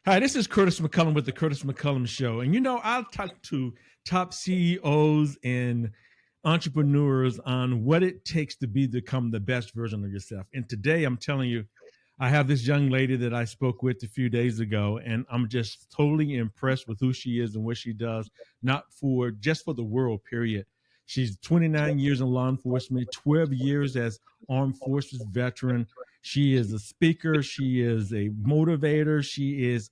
Hi, this is Curtis McCullum with the Curtis McCullum Show. And I'll talk to top CEOs and entrepreneurs on what it takes to become the best version of yourself. And today I'm telling you, I have this young lady that I spoke with a few days ago, and I'm just totally impressed with who she is and what she does, not for just for the world, period. She's 29 years in law enforcement, 12 years as armed forces veteran. She is a speaker. She is a motivator. She is.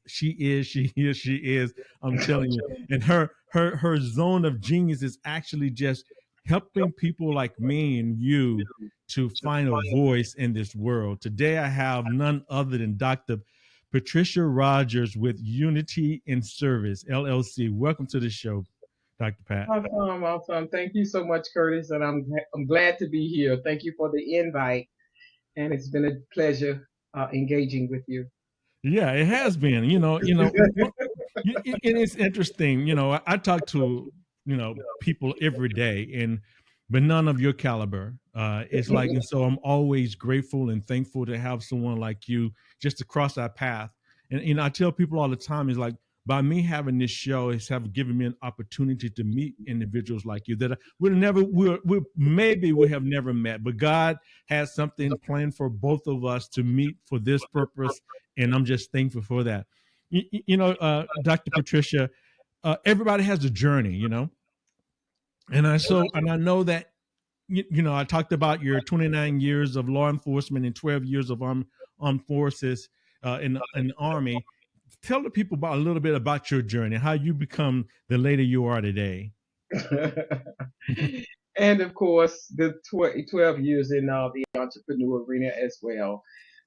I'm telling you. And her zone of genius is actually just helping people like me and you to find a voice in this world. Today I have none other than Dr. Patricia Rogers with Unity in Service, LLC. Welcome to the show, Dr. Pat. Awesome, awesome. Thank you so much, Curtis, and I'm glad to be here. Thank you for the invite, and it's been a pleasure engaging with you. Yeah, it has been. And it's interesting. I talk to people every day, but none of your caliber. It's like, and so I'm always grateful and thankful to have someone like you just to cross our path. And I tell people all the time, is like by me having this show, it's have given me an opportunity to meet individuals like you that we have never met, but God has something planned for both of us to meet for this purpose, and I'm just thankful for that. Dr. Patricia, everybody has a journey, and I know that I talked about your 29 years of law enforcement and 12 years of armed forces in the Army. Tell the people about a little bit about your journey, how you become the lady you are today. And of course, the 12 years in the entrepreneur arena as well.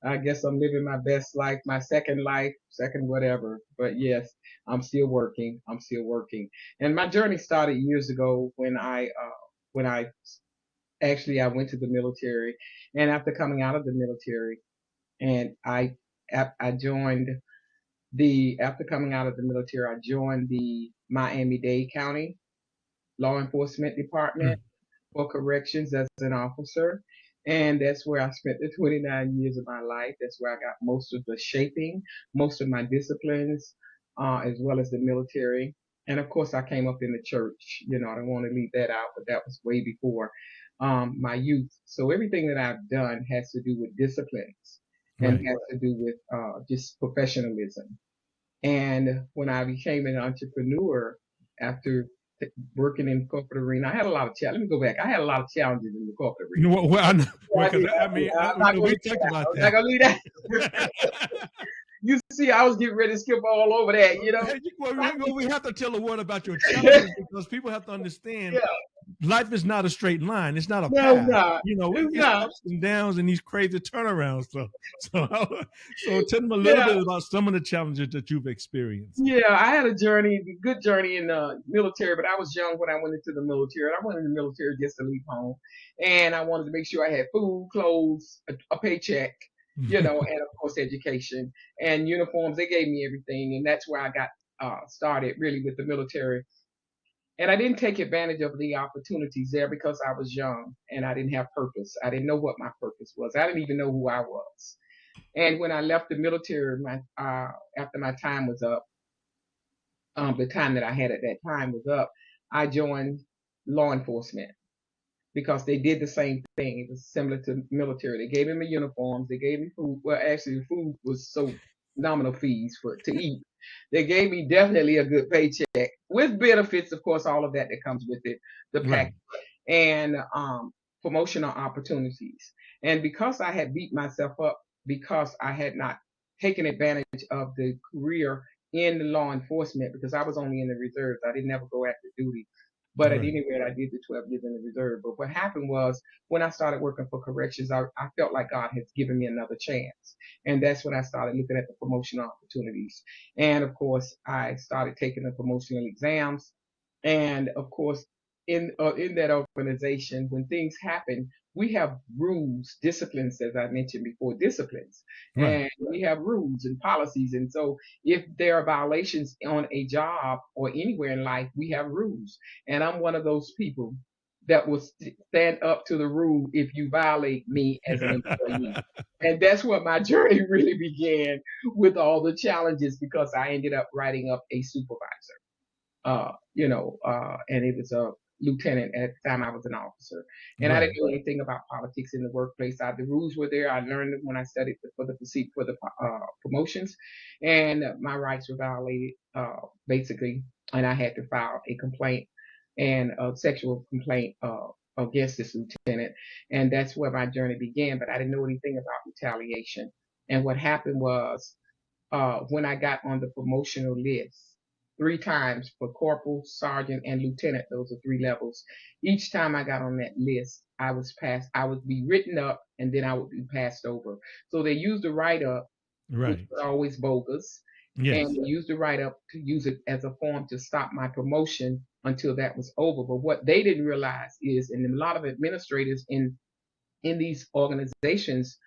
I guess I'm living my best life, second whatever. But yes, I'm still working. I'm still working. And my journey started years ago when I actually I went to the military, and after coming out of the military, and I joined the after coming out of the military, I joined the Miami-Dade County Law Enforcement Department for corrections as an officer. And that's where I spent the 29 years of my life. That's where I got most of the shaping, most of my disciplines, as well as the military. And of course, I came up in the church. I don't want to leave that out, but that was way before my youth. So everything that I've done has to do with disciplines and Right. has to do with just professionalism. And when I became an entrepreneur after working in the corporate arena, I had a lot of challenges. Let me go back. I had a lot of challenges in the corporate You arena. know what? Well, I know, I because did. I mean, I'm not going to we leave talked that. about I'm not that. going to leave that. You see, I was getting ready to skip all over that. Well, we have to tell the world about your challenges because people have to understand Yeah. life is not a straight line. It's not a No, path. not. It's It's not. ups and downs and these crazy turnarounds. So, so tell them a little Yeah. bit about some of the challenges that you've experienced. Yeah, I had a good journey in the military, but I was young when I went into the military. I went in the military just to leave home, and I wanted to make sure I had food, clothes, a paycheck, and of course education and uniforms. They gave me everything, and that's where I got started really with the military. And I didn't take advantage of the opportunities there because I was young and I didn't have purpose. I didn't know what my purpose was. I didn't even know who I was. And when I left the military, after my time was up, the time that I had at that time was up, I joined law enforcement because they did the same thing. It was similar to military. They gave me uniforms. They gave me food. Well, actually, the food was so nominal fees for to eat. They gave me definitely a good paycheck with benefits, of course, all of that that comes with it, the pack Right. and promotional opportunities. And because I had beat myself up because I had not taken advantage of the career in law enforcement because I was only in the reserves. I didn't ever go active duty. But at Right. any rate, I did the 12 years in the reserve. But what happened was when I started working for corrections, I felt like God had given me another chance. And that's when I started looking at the promotional opportunities. And of course, I started taking the promotional exams. And of course, in that organization, when things happen, we have rules, disciplines, as I mentioned before, disciplines, Right. and we have rules and policies. And so, if there are violations on a job or anywhere in life, we have rules. And I'm one of those people. that will stand up to the rule if you violate me as an employee. And that's where my journey really began with all the challenges because I ended up writing up a supervisor. And it was a lieutenant at the time. I was an officer, and I Right. didn't know anything about politics in the workplace. The rules were there. I learned them when I studied for the promotions, and my rights were violated basically, and I had to file a complaint and a sexual complaint against this lieutenant, and that's where my journey began. But I didn't know anything about retaliation. And what happened was when I got on the promotional list three times for corporal, sergeant, and lieutenant. Those are three levels. Each time I got on that list, I was passed. I would be written up, and then I would be passed over. So they used the write up, which Right. was always bogus, and Yes. they used the write up to use it as a form to stop my promotion until that was over. But what they didn't realize is, and a lot of administrators in these organizations,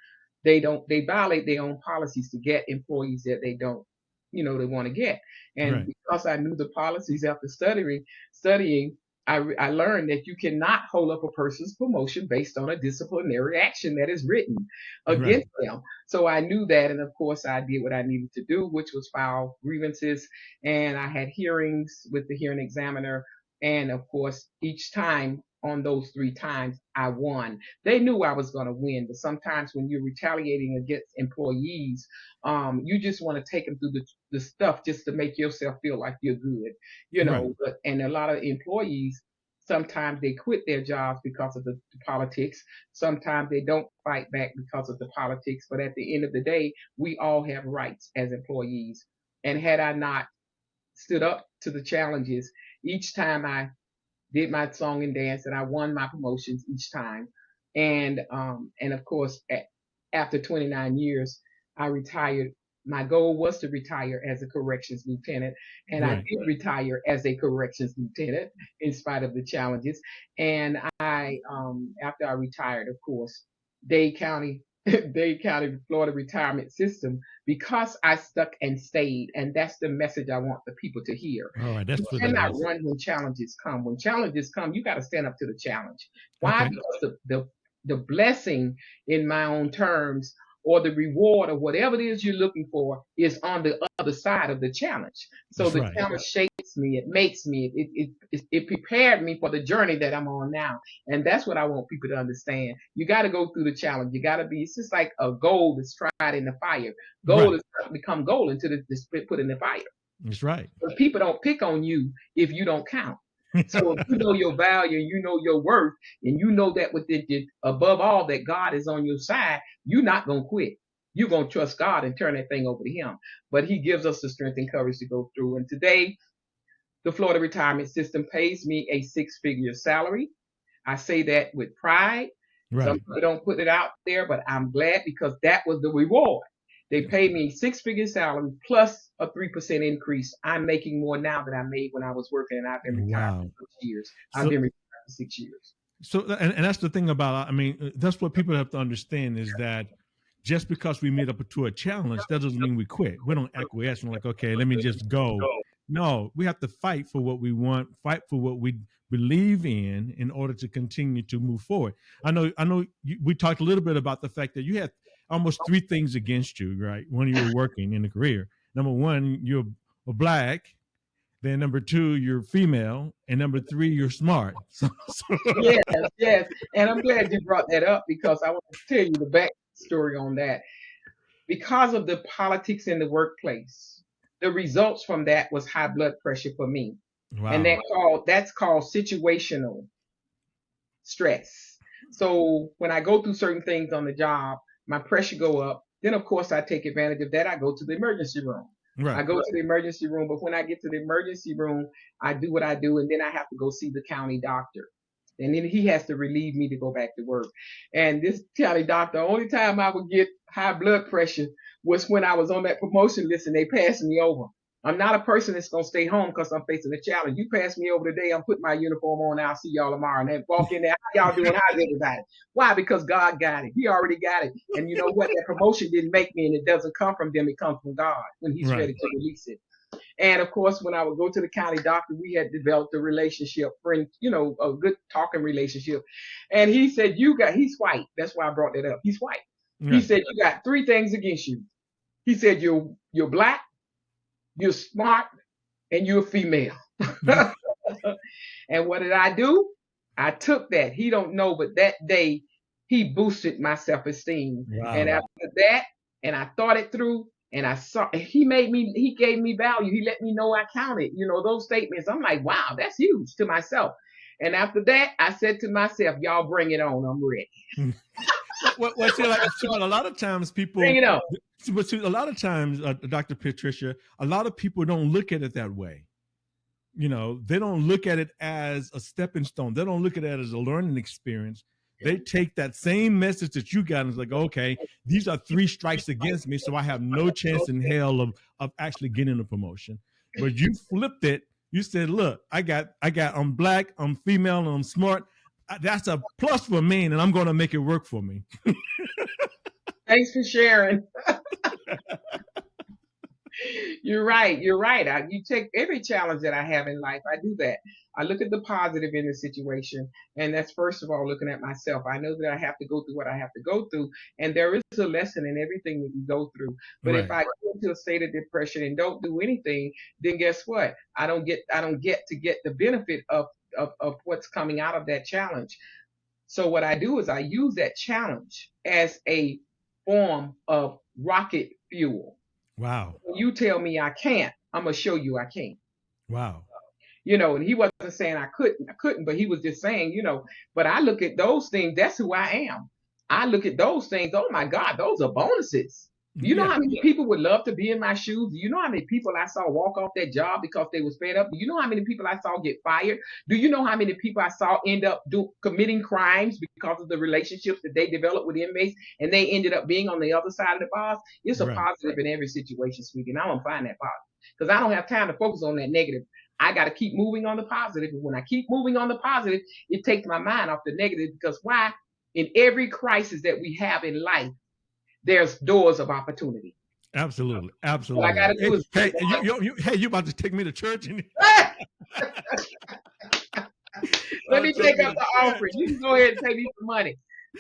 they violate their own policies to get employees that they don't, they want to get. And Right. because I knew the policies after studying, I learned that you cannot hold up a person's promotion based on a disciplinary action that is written Right. against them. So I knew that, and of course I did what I needed to do, which was file grievances, and I had hearings with the hearing examiner, and of course each time on those three times I won. They knew I was going to win, but sometimes when you're retaliating against employees, you just want to take them through the stuff just to make yourself feel like you're good, Right. and a lot of employees, sometimes they quit their jobs because of the politics. Sometimes they don't fight back because of the politics. But at the end of the day, we all have rights as employees. And had I not stood up to the challenges each time I did my song and dance, and I won my promotions each time. And of course, after 29 years, I retired. My goal was to retire as a corrections lieutenant, and I Right. did retire as a corrections lieutenant in spite of the challenges. And after I retired, of course, Dade County, Dade County, Florida retirement system, because I stuck and stayed, and that's the message I want the people to hear. All right. That's You what that cannot is. run when challenges come. When challenges come, you got to stand up to the challenge. Why? Okay. Because the blessing in my own terms, or the reward, or whatever it is you're looking for, is on the other side of the challenge. So That's the right. challenge shapes me, it makes me, it prepared me for the journey that I'm on now. And that's what I want people to understand. You got to go through the challenge. You got to be, it's just like a gold that's tried in the fire. Gold Right. is become gold until it's put in the fire. That's right. But people don't pick on you if you don't count. So if you know your value, you know your worth, and you know that above all that God is on your side, you're not gonna quit. You're gonna trust God and turn that thing over to Him. But He gives us the strength and courage to go through. And today, the Florida retirement system pays me a six-figure salary. I say that with pride. Some Right. people don't put it out there, but I'm glad because that was the reward. They paid me six-figure salary plus a 3% increase. I'm making more now than I made when I was working, and I've been retired Wow. for 6 years. I've So been retired for 6 years. and that's the thing about, I mean, that's what people have to understand is that just because we meet up to a challenge, that doesn't mean we quit. We don't acquiesce and like, okay, let me just go. No, we have to fight for what we want, fight for what we believe in order to continue to move forward. I know we talked a little bit about the fact that you had almost three things against you, right? When you were working in a career. Number one, you're black. Then number two, you're female, and number three, you're smart. Yes, yes. And I'm glad you brought that up because I want to tell you the backstory on that. Because of the politics in the workplace, the results from that was high blood pressure for me. And Wow. that's called situational stress. So when I go through certain things on the job, my pressure go up. Then of course I take advantage of that. I go to the emergency room. I Right. go to the emergency room, but when I get to the emergency room, I do what I do, and then I have to go see the county doctor. And then he has to relieve me to go back to work. And this county doctor, the only time I would get high blood pressure was when I was on that promotion list and they passed me over. I'm not a person that's gonna stay home because I'm facing a challenge. You pass me over today, I'm putting my uniform on. I'll see y'all tomorrow, and then walk in there. How y'all doing? How's everybody? Why? Because God got it. He already got it. And you know what? That promotion didn't make me, and it doesn't come from them. It comes from God when He's Right. ready to release it. And of course, when I would go to the county doctor, we had developed a relationship, friend, a good talking relationship. And he said, he's white. That's why I brought that up. He's white. He Right. said, you got three things against you. He said, you're black, you're smart, and you're a female. And what did I do? I took that. He don't know, but that day he boosted my self-esteem. And Wow. after that, and I thought it through, and I saw he gave me value. He let me know I counted. Those statements. I'm like, wow, that's huge to myself. And after that, I said to myself, y'all bring it on. I'm ready. See, a lot of times Bring people, it on. but see, a lot of times, Dr. Patricia, a lot of people don't look at it that way. They don't look at it as a stepping stone. They don't look at it as a learning experience. They take that same message that you got and it's like, okay, these are 3 strikes against me, so I have no chance in hell of actually getting a promotion. But you flipped it. You said, look, I'm black, I'm female, and I'm smart. That's a plus for me, and I'm going to make it work for me. Thanks for sharing. You're right. You take every challenge that I have in life. I do that. I look at the positive in the situation. And that's first of all, looking at myself. I know that I have to go through what I have to go through. And there is a lesson in everything that you go through. But if I go into a state of depression and don't do anything, then guess what? I don't get to get the benefit of what's coming out of that challenge. So what I do is I use that challenge as a form of rocket fuel. Wow. When you tell me I can't, I'm going to show you I can. Wow. And he wasn't saying I couldn't, but he was just saying, but I look at those things, that's who I am. I look at those things, oh my God, those are bonuses. Do you know how many people would love to be in my shoes? Do you know how many people I saw walk off that job because they was fed up? Do you know how many people I saw get fired? Do you know how many people I saw end up committing crimes because of the relationships that they developed with inmates and they ended up being on the other side of the bars? It's a positive in every situation, sweetie, and I don't find that positive because I don't have time to focus on that negative. I got to keep moving on the positive. And when I keep moving on the positive, it takes my mind off the negative because why? In every crisis that we have in life, there's doors of opportunity. Absolutely. What I got to do is you about to take me to church? Let me take up the offering. You can go ahead and take me some money.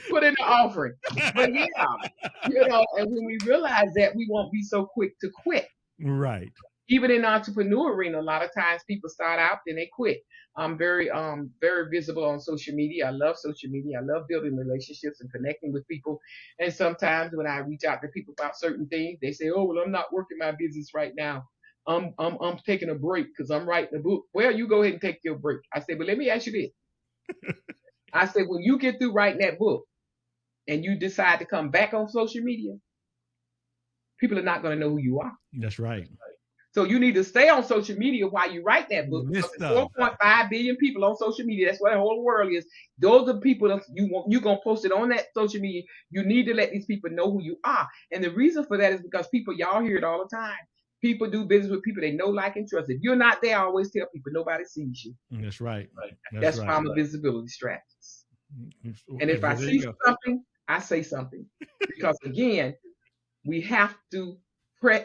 Put in the offering. But and when we realize that, we won't be so quick to quit. Right. Even in the entrepreneur arena, a lot of times people start out, then they quit. I'm very visible on social media. I love social media. I love building relationships and connecting with people. And sometimes when I reach out to people about certain things, they say, "Oh, well, I'm not working my business right now. I'm taking a break because I'm writing a book." Well, you go ahead and take your break. I say, but let me ask you this. I said, when you get through writing that book and you decide to come back on social media, people are not going to know who you are. That's right. So you need to stay on social media while you write that book. 4.5 billion people on social media. That's what the whole world is. Those are people that you're going to post it on that social media. You need to let these people know who you are. And the reason for that is because y'all hear it all the time. People do business with people they know, like, and trust. If you're not there, I always tell people nobody sees you. That's right. That's why I'm a visibility strategist. And if I see something, I say something. Because again, we have to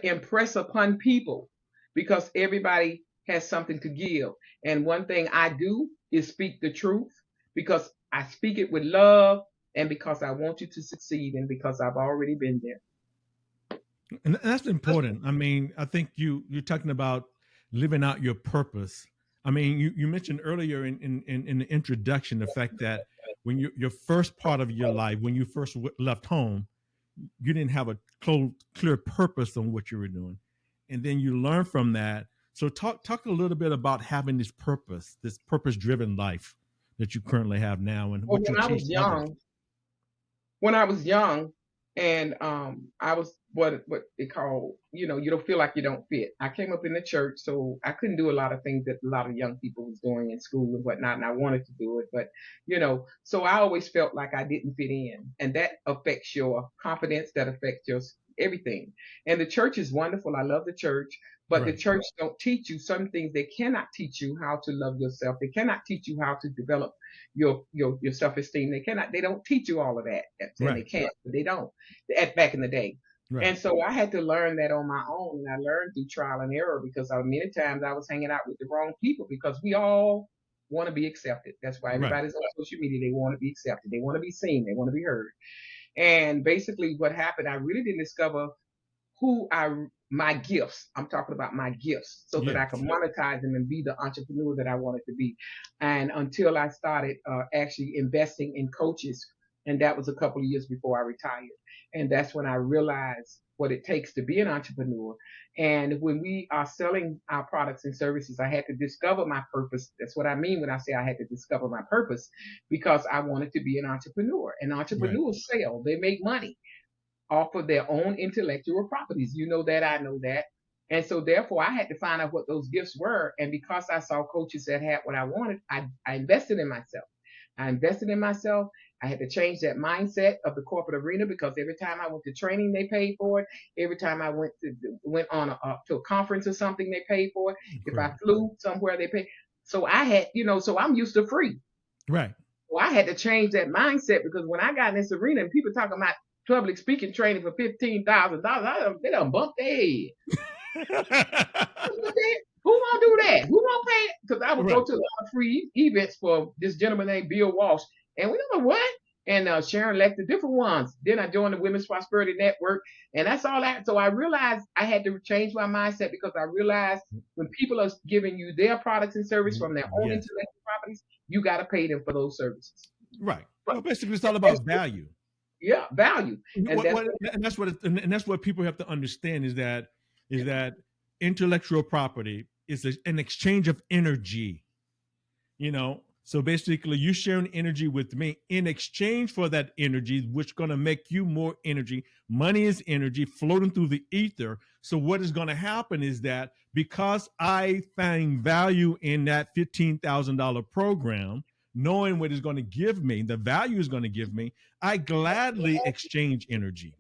impress upon people because everybody has something to give. And one thing I do is speak the truth because I speak it with love and because I want you to succeed and because I've already been there. And that's important. I mean, I think you're talking about living out your purpose. I mean, you mentioned earlier in the introduction the fact that when your first part of your life, when you first left home, you didn't have a clear purpose on what you were doing. And then you learn from that. So talk a little bit about having this purpose-driven life that you currently have now. And when I was young, and I was what they call, you don't feel like you don't fit. I came up in the church, so I couldn't do a lot of things that a lot of young people was doing in school and whatnot, and I wanted to do it, but so I always felt like I didn't fit in, and that affects your confidence, that affects your everything. And the church is wonderful. I love the church, but the church don't teach you some things. They cannot teach you how to love yourself. They cannot teach you how to develop your self-esteem. They don't teach you all of that. They can't, but they don't back in the day. Right. And so I had to learn that on my own. And I learned through trial and error because many times I was hanging out with the wrong people because we all want to be accepted. That's why Right. everybody's on social media. They want to be accepted. They want to be seen. They want to be heard. And basically what happened, I really didn't discover who my gifts. I'm talking about my gifts so that I Yes. could monetize them and be the entrepreneur that I wanted to be. And until I started actually investing in coaches, and that was a couple of years before I retired. And that's when I realized what it takes to be an entrepreneur. And when we are selling our products and services, I had to discover my purpose. That's what I mean when I say I had to discover my purpose because I wanted to be an entrepreneur. And Right. entrepreneurs sell, they make money off of their own intellectual properties. You know that, I know that. And so therefore I had to find out what those gifts were. And because I saw coaches that had what I wanted, I invested in myself. I invested in myself. I had to change that mindset of the corporate arena because every time I went to training, they paid for it. Every time I went on to a conference or something, they paid for it. If I Correct. flew somewhere, they paid. So I had, so I'm used to free. Right. Well, I had to change that mindset because when I got in this arena and people talking about public speaking training for $15,000, they done bumped their head. Who gonna do that? Who gonna pay? Because I would go Right. to a lot of free events for this gentleman named Bill Walsh, and we don't know what. And Sharon Lecter, different ones. Then I joined the Women's Prosperity Network, and that's all that. So I realized I had to change my mindset because I realized when people are giving you their products and service from their own Yes. intellectual properties, you got to pay them for those services. Right. But Well, basically, it's all about value. yeah, value, and that's And that's what people have to understand is that intellectual property is an exchange of energy. So basically, you sharing energy with me in exchange for that energy, which going to make you more energy. Money is energy floating through the ether. So what is going to happen is that because I find value in that $15,000 program, knowing what it's going to give me, the value is going to give me, I gladly exchange energy.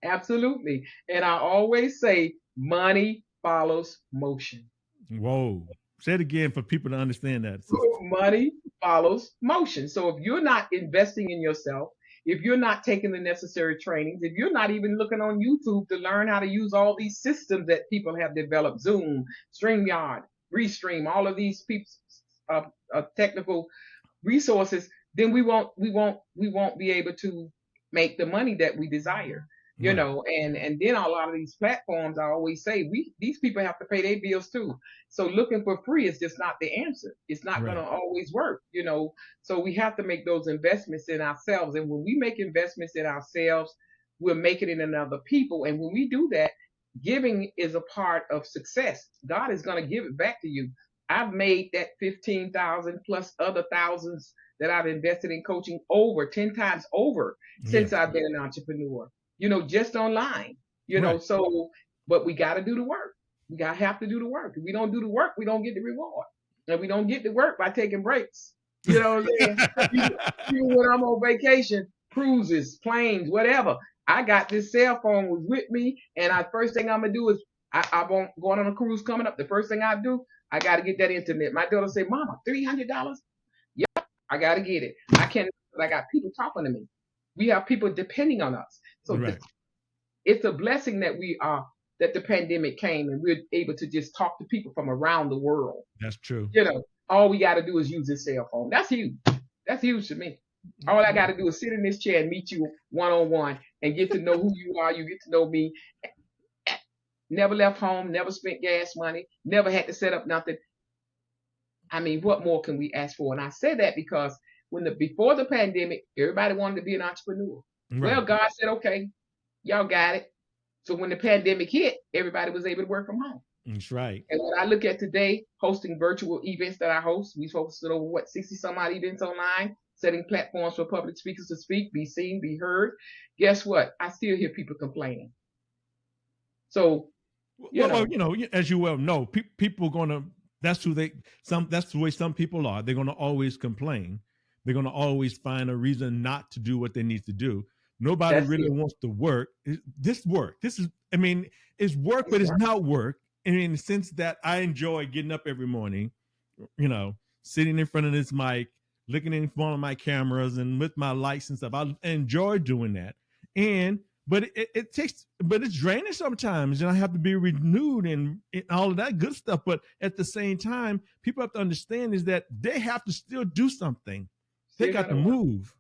absolutely. And I always say money follows motion. Whoa. Say it again for people to understand that, sister. Money follows motion. So if you're not investing in yourself, if you're not taking the necessary trainings, if you're not even looking on YouTube to learn how to use all these systems that people have developed, Zoom, StreamYard, Restream, all of these technical resources, then we won't be able to make the money that we desire. Right. And then a lot of these platforms, I always say, these people have to pay their bills too. So looking for free is just not the answer. It's not going Right. to always work. So we have to make those investments in ourselves. And when we make investments in ourselves, we're making it in other people. And when we do that, giving is a part of success. God is going to give it back to you. I've made that 15,000 plus other thousands that I've invested in coaching over 10 times over since Yes. I've been an entrepreneur, just online, Right. so, but we got to do the work. We got to have to do the work. If we don't do the work, we don't get the reward. And we don't get the work by taking breaks. You know what I'm saying? Even when I'm on vacation, cruises, planes, whatever, I got this cell phone was with me. And first thing I'm going to do is I won't going on a cruise coming up. The first thing I do, I got to get that internet. My daughter say, Mama, $300? Yeah, I got to get it. I can't, I got people talking to me. We have people depending on us. So Right. it's a blessing that the pandemic came and we're able to just talk to people from around the world. That's true. All we got to do is use this cell phone. That's huge. That's huge to me. All I got to do is sit in this chair and meet you one on one and get to know who you are. You get to know me. Never left home, never spent gas money, never had to set up nothing. I mean, what more can we ask for? And I say that because before the pandemic, everybody wanted to be an entrepreneur. Right. Well, God said, okay, y'all got it. So when the pandemic hit, everybody was able to work from home. That's right. And what I look at today, hosting virtual events that I host, we hosted over 60 some odd events online, setting platforms for public speakers to speak, be seen, be heard. Guess what? I still hear people complaining. So, Well, as you well know, people going to, that's the way some people are. They're going to always complain. They're going to always find a reason not to do what they need to do. Nobody really wants to work. This is, it's work, but it's not work. And in the sense that I enjoy getting up every morning, sitting in front of this mic, looking in front of my cameras and with my lights and stuff. I enjoy doing that. And but it takes, but it's draining sometimes, and I have to be renewed and all of that good stuff. But at the same time, people have to understand is that they have to still do something. They Still got got to to work. move.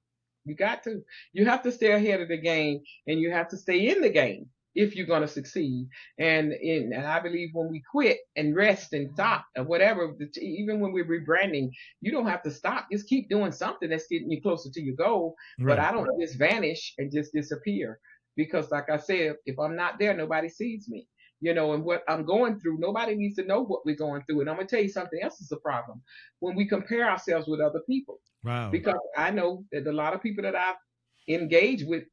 You got to. You have to stay ahead of the game, and you have to stay in the game if you're going to succeed. And I believe when we quit and rest and stop or whatever, even when we're rebranding, you don't have to stop. Just keep doing something that's getting you closer to your goal. But Right. I don't just vanish and just disappear because, like I said, if I'm not there, nobody sees me. And what I'm going through, nobody needs to know what we're going through. And I'm going to tell you something else is a problem when we compare ourselves with other people, Wow. because I know that a lot of people that I've engaged with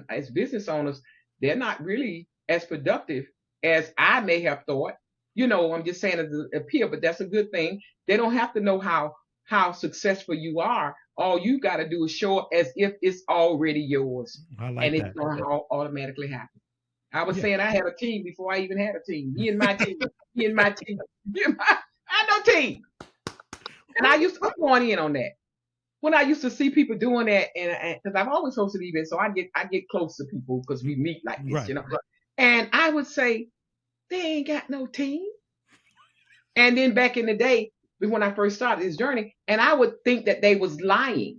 as business owners, they're not really as productive as I may have thought. I'm just saying as a peer, but that's a good thing. They don't have to know how successful you are. All you got to do is show up as if it's already yours, I and like it's that. going to automatically happen. I was Yeah. saying I had a team before I even had a team. Me and my team. Me and my team. I had no team, and I'm going in on that when I used to see people doing that, and because I've always hosted events, so I get close to people because we meet like this, Right. And I would say they ain't got no team. And then back in the day, when I first started this journey, and I would think that they was lying,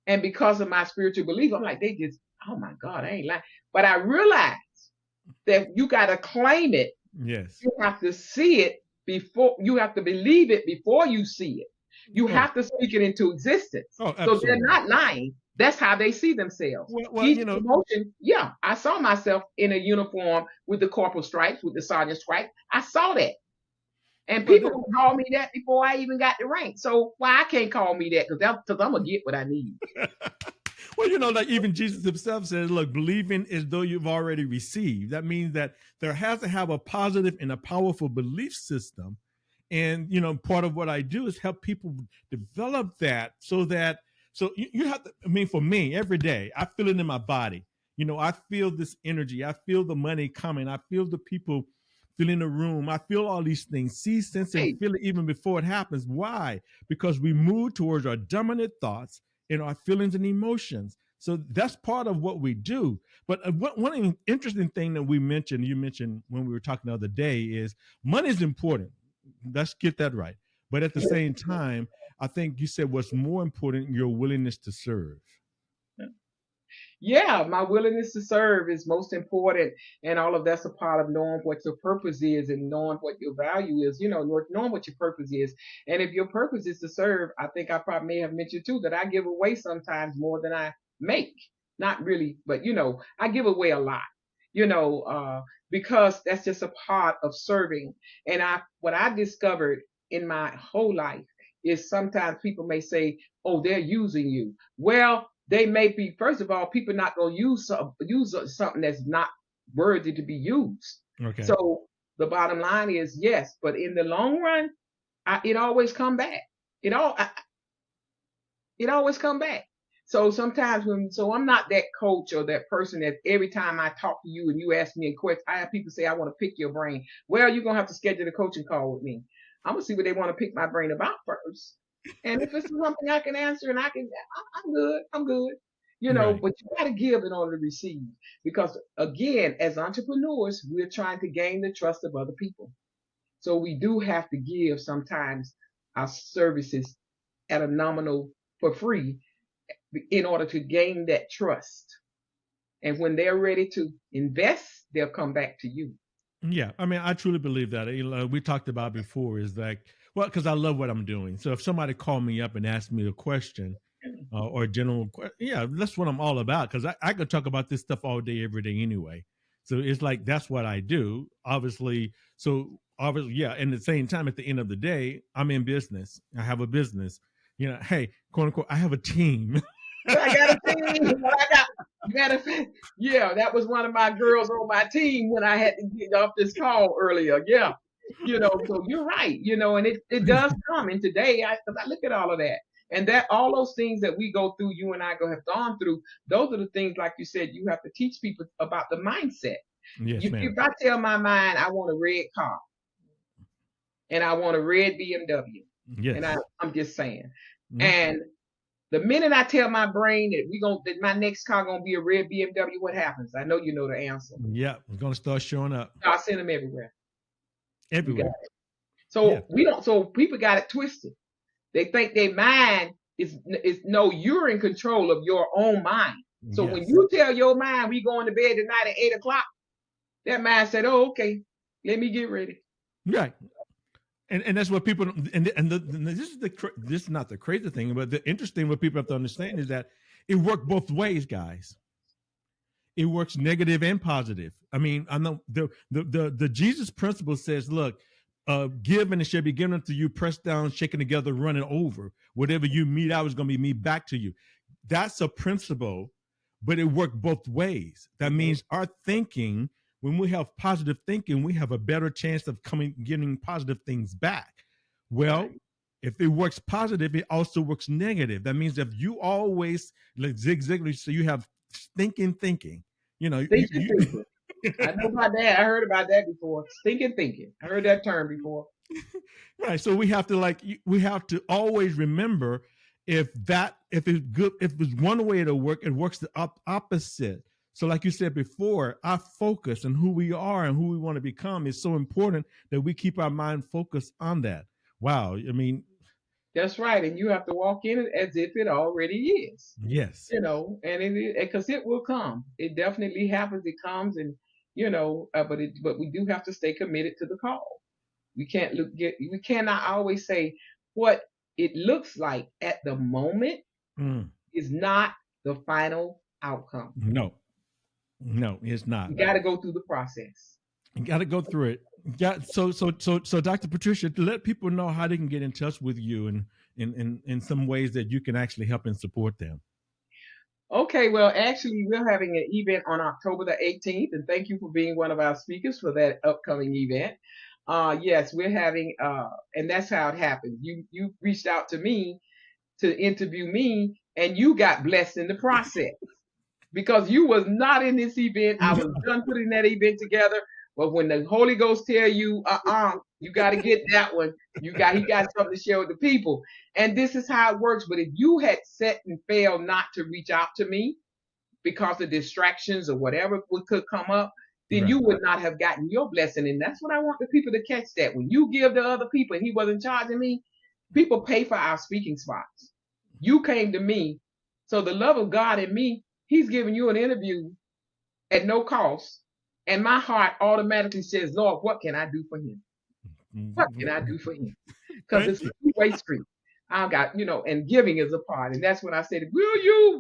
and because of my spiritual belief, I'm like, they just, oh my God, I ain't lying. But I realized that you got to claim it. Yes. You have to see it before you have to believe it before you see it. You Oh. have to speak it into existence. Oh, So they're absolutely. not lying. That's how they see themselves. Well, Each promotion, yeah, I saw myself in a uniform with the corporal stripes, with the sergeant stripe. I saw that. And well, people would call me that before I even got the rank. So why I can't call me that? Because I'm going to get what I need. well, like even Jesus himself says, look, believing as though you've already received. That means that there has to have a positive and a powerful belief system. And, part of what I do is help people develop that so you have to, I mean, for me, every day, I feel it in my body. I feel this energy. I feel the money coming. I feel the people filling the room. I feel all these things, see, sense, and Hey, feel it even before it happens. Why? Because we move towards our dominant thoughts and our feelings and emotions. So that's part of what we do. But one interesting thing that you mentioned when we were talking the other day is money is important. Let's get that right. But at the same time, I think you said what's more important, your willingness to serve. yeah, my willingness to serve is most important, and all of that's a part of knowing what your purpose is and knowing what your value is. Knowing what your purpose is, and if your purpose is to serve, I think I probably may have mentioned too that I give away sometimes more than I make. Not really, but I give away a lot. Because that's just a part of serving. And what I discovered in my whole life is sometimes people may say, "Oh, they're using you." Well, they may be. First of all, people not gonna use something that's not worthy to be used. Okay. So the bottom line is yes, but in the long run, it always come back. It all it always come back. So sometimes so I'm not that coach or that person that every time I talk to you and you ask me a question, I have people say I want to pick your brain. Well, you're gonna have to schedule a coaching call with me. I'm gonna see what they want to pick my brain about first. And if it's something I can answer and I'm good. I'm good. Right. But you gotta give in order to receive. Because again, as entrepreneurs, we're trying to gain the trust of other people. So we do have to give sometimes our services at a nominal for free in order to gain that trust. And when they're ready to invest, they'll come back to you. Yeah, I mean, I truly believe that. We talked about before is like, well, because I love what I'm doing. So if somebody called me up and asked me a question or a general, yeah, that's what I'm all about. Because I could talk about this stuff all day, every day anyway. So it's like that's what I do. Obviously, yeah. And at the same time, at the end of the day, I'm in business. I have a business. Hey, quote unquote, I have a team. I got a team. Matter of fact, yeah, that was one of my girls on my team when I had to get off this call earlier. Yeah, so you're right. And it does come. And today, because I look at all of that, and that all those things that we go through, you and I have gone through. Those are the things, like you said, you have to teach people about the mindset. Yes, If ma'am. I tell my mind I want a red car and I want a red BMW, and Yes. I'm just saying, Mhm. and The minute I tell my brain that my next car gonna be a red BMW, what happens? I know you know the answer. Yeah, it's gonna start showing up I send them everywhere. You got everywhere. it. Yeah. So we don't. So people got it twisted. They think their mind is no. You're in control of your own mind. So when Yes. you tell your mind we going to bed tonight at 8 o'clock, that mind said, "Oh, okay, let me get ready." Right. And that's what people this is not the crazy thing, but the interesting what people have to understand is that it worked both ways, guys. It works negative and positive. I mean, I know the Jesus principle says, look, give and it shall be given unto you, pressed down, shaken together, running over. Whatever you mete out is going to be mete back to you. That's a principle, but it worked both ways. That means our thinking, when we have positive thinking, we have a better chance of getting positive things back. Well, if it works positive, it also works negative. That means if you always, like Zig Ziglar, so you have thinking, you know, Thinking. I know about that. I heard about that before. Thinking. I heard that term before. Right. So we have to always remember if it's good, if it's one way to work, it works the opposite. So like you said before, our focus and who we are and who we want to become is so important that we keep our mind focused on that. Wow. I mean, that's right. And you have to walk in it as if it already is. Yes. And because it will come. It definitely happens. It comes, and but we do have to stay committed to the call. We cannot always say what it looks like at the moment is not the final outcome. No, it's not. You got to go through the process. You got to go through it. So Dr. Patricia, to let people know how they can get in touch with you and in some ways that you can actually help and support them. Okay, well, actually, we're having an event on October the 18th, and thank you for being one of our speakers for that upcoming event. Yes, we're having, and that's how it happened. You reached out to me to interview me, and you got blessed in the process because you was not in this event. I was done putting that event together, but when the Holy Ghost tell you, you got to get that one. He got something to share with the people, and this is how it works. But if you had set and failed not to reach out to me because of distractions or whatever could come up, then you would not have gotten your blessing. And that's what I want the people to catch, that when you give to other people and he wasn't charging me, people pay for our speaking spots. You came to me. So the love of God in me, he's giving you an interview at no cost. And my heart automatically says, Lord, what can I do for him? What can I do for him? Because it's a two-way street. I got, and giving is a part. And that's when I said, will you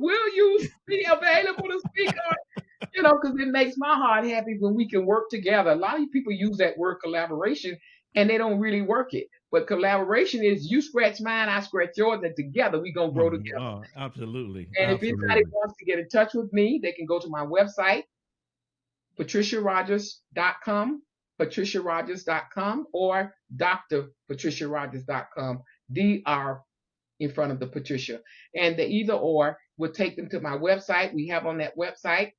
be available to speak on? Because it makes my heart happy when we can work together. A lot of people use that word collaboration and they don't really work it. But collaboration is you scratch mine, I scratch yours, and together we're going to grow together. Oh, absolutely. And if anybody wants to get in touch with me, they can go to my website, patriciarogers.com, patriciarogers.com, or drpatriciarogers.com, DR in front of the Patricia. And the either or will take them to my website. We have on that website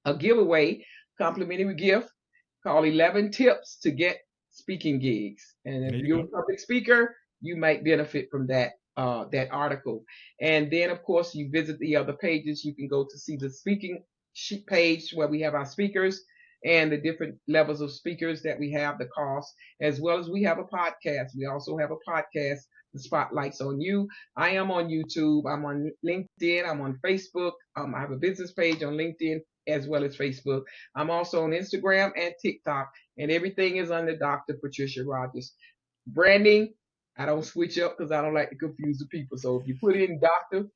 a giveaway, complimentary gift called 11 Tips to Get Speaking Gigs. And if you're a public speaker, you might benefit from that article. And then, of course, you visit the other pages. You can go to see the speaking page where we have our speakers and the different levels of speakers that we have, the cost, as well as we have a podcast. We also have a podcast, The Spotlight's on You. I am on YouTube. I'm on LinkedIn. I'm on Facebook. I have a business page on LinkedIn as well as Facebook. I'm also on Instagram and TikTok, and everything is under Dr. Patricia Rogers. Branding, I don't switch up because I don't like to confuse the people. So if you put in Dr.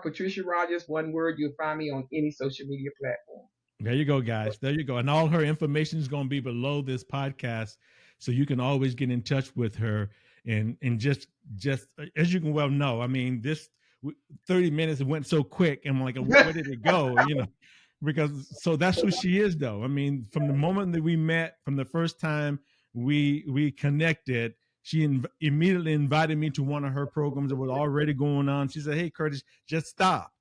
Patricia Rogers, one word, you'll find me on any social media platform. There you go, guys. There you go. And all her information is going to be below this podcast, so you can always get in touch with her. And just as you can well know, I mean, this 30 minutes went so quick, and I'm like, where did it go? Because so that's who she is, though. I mean, from the moment that we met, from the first time we connected, she immediately invited me to one of her programs that was already going on. She said, "Hey, Curtis, just stop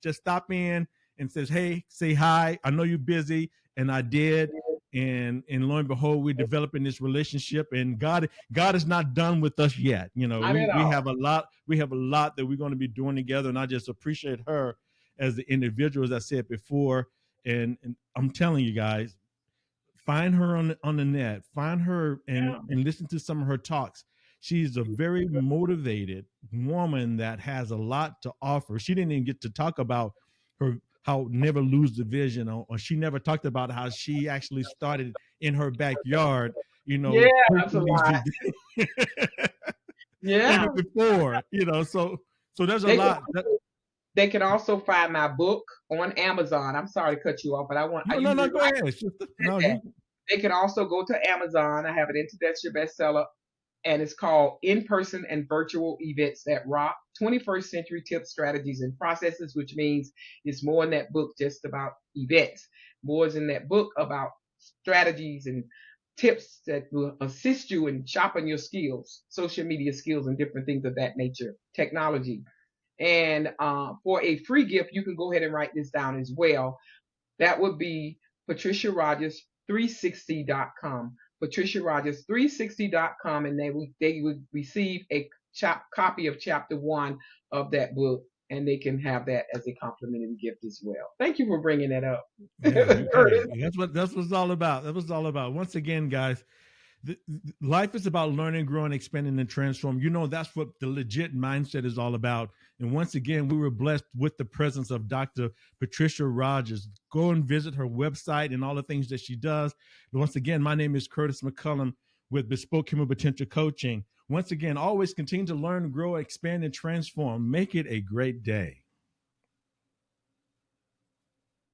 in," and says, "Hey, say hi. I know you're busy," and I did. and lo and behold, we're developing this relationship, and God is not done with us yet. You know, Not at we all. have a lot that we're going to be doing together, and I just appreciate her as the individual, as I said before. And I'm telling you guys, find her on the net, find her Yeah. and listen to some of her talks. She's a very motivated woman that has a lot to offer. She didn't even get to talk about her how never lose the vision, or she never talked about how she actually started in her backyard, you Yeah, know, that's a posting these lot. Yeah. even before, you know. So there's a They can lot that, they can also find my book on Amazon. I'm sorry to cut you off, but I no, usually go like ahead. Sister. No, that. you They can also go to Amazon. I have it into that's your bestseller, and it's called In Person and Virtual Events That Rock 21st Century Tips, Strategies, and Processes, which means it's more in that book just about events. More is in that book about strategies and tips that will assist you in shopping your skills, social media skills, and different things of that nature, technology. And for a free gift, you can go ahead and write this down as well. That would be Patricia Rogers 360.com. Patricia Rogers 360.com, and they would receive a copy of chapter 1 of that book, and they can have that as a complimentary gift as well. Thank you for bringing that up. yeah, hey, that's what it's all about. That was all about. Once again, guys, life is about learning, growing, expanding, and transform. You know, that's what the legit mindset is all about. And once again, we were blessed with the presence of Dr. Patricia Rogers. Go and visit her website and all the things that she does. Once again, my name is Curtis McCullum with Bespoke Human Potential Coaching. Once again, always continue to learn, grow, expand, and transform. Make it a great day.